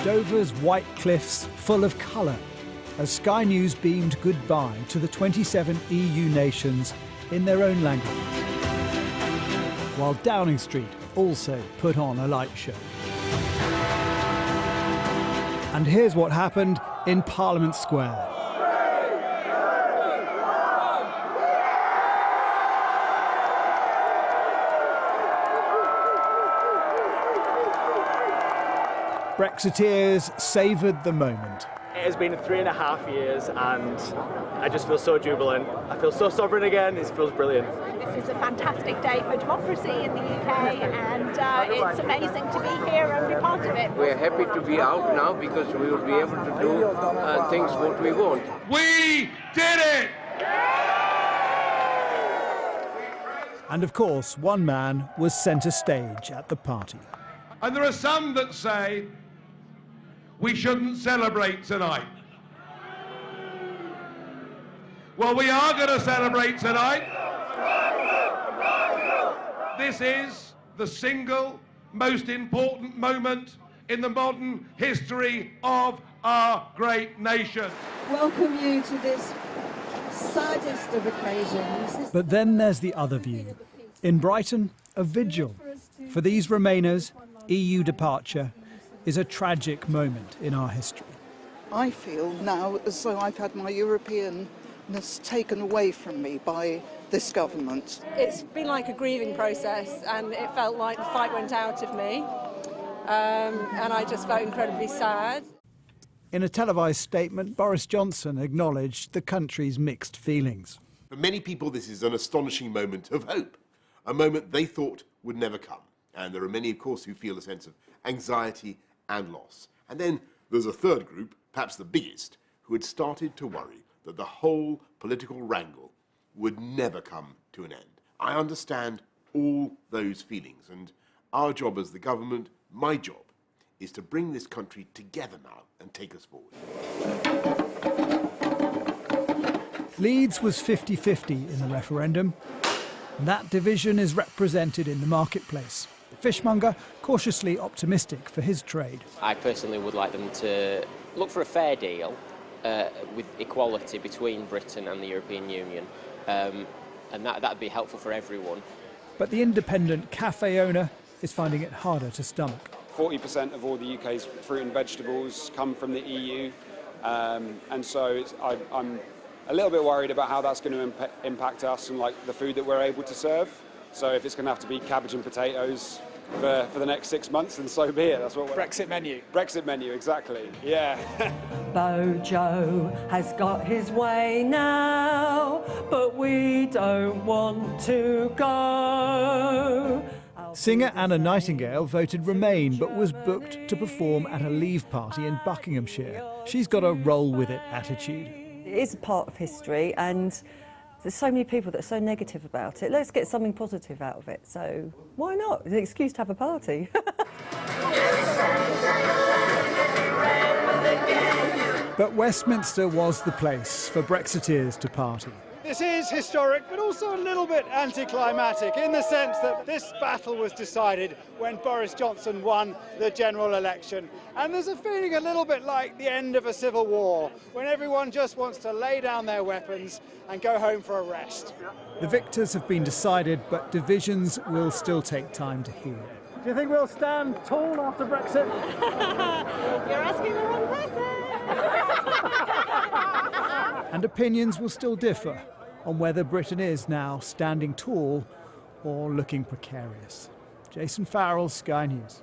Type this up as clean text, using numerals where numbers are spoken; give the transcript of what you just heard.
Dover's white cliffs full of colour as Sky News beamed goodbye to the 27 EU nations in their own language, while Downing Street also put on a light show. And here's what happened in Parliament Square. Brexiteers savoured the moment. It has been 3.5 years and I just feel so jubilant. I feel so sovereign again. It feels brilliant. This is a fantastic day for democracy in the UK and it's amazing to be here and be part of it. We're happy to be out now because we will be able to do things what we want. We did it! And of course, one man was centre stage at the party. And there are some that say we shouldn't celebrate tonight. Well, we are going to celebrate tonight. This is the single most important moment in the modern history of our great nation. Welcome you to this saddest of occasions. But then there's the other view. In Brighton, a vigil. For these Remainers, EU departure is a tragic moment in our history. I feel now as though I've had my Europeanness taken away from me by this government. It's been like a grieving process and it felt like the fight went out of me and I just felt incredibly sad. In a televised statement, Boris Johnson acknowledged the country's mixed feelings. For many people, this is an astonishing moment of hope, a moment they thought would never come. And there are many, of course, who feel a sense of anxiety and loss. And then there's a third group, perhaps the biggest, who had started to worry that the whole political wrangle would never come to an end. I understand all those feelings, and our job as the government, my job, is to bring this country together now and take us forward. Leeds was 50-50 in the referendum. That division is represented in the marketplace. The fishmonger cautiously optimistic for his trade. I personally would like them to look for a fair deal with equality between Britain and the European Union, and that'd be helpful for everyone. But the independent cafe owner is finding it harder to stomach. 40% of all the UK's fruit and vegetables come from the EU, and so I'm a little bit worried about how that's going to impact us and like the food that we're able to serve. So if it's going to have to be cabbage and potatoes for the next 6 months, then so be it. That's what Brexit menu. Brexit menu, exactly. Yeah. Bojo has got his way now, but we don't want to go. Singer Anna Nightingale voted Remain, but was booked to perform at a Leave party in Buckinghamshire. She's got a roll with it attitude. It is a part of history, and there's so many people that are so negative about it. Let's get something positive out of it. So why not? It's an excuse to have a party. But Westminster was the place for Brexiteers to party. This is historic, but also a little bit anticlimactic in the sense that this battle was decided when Boris Johnson won the general election. And there's a feeling a little bit like the end of a civil war, when everyone just wants to lay down their weapons and go home for a rest. The victors have been decided, but divisions will still take time to heal. Do you think we'll stand tall after Brexit? You're asking the wrong person. And opinions will still differ on whether Britain is now standing tall or looking precarious. Jason Farrell, Sky News.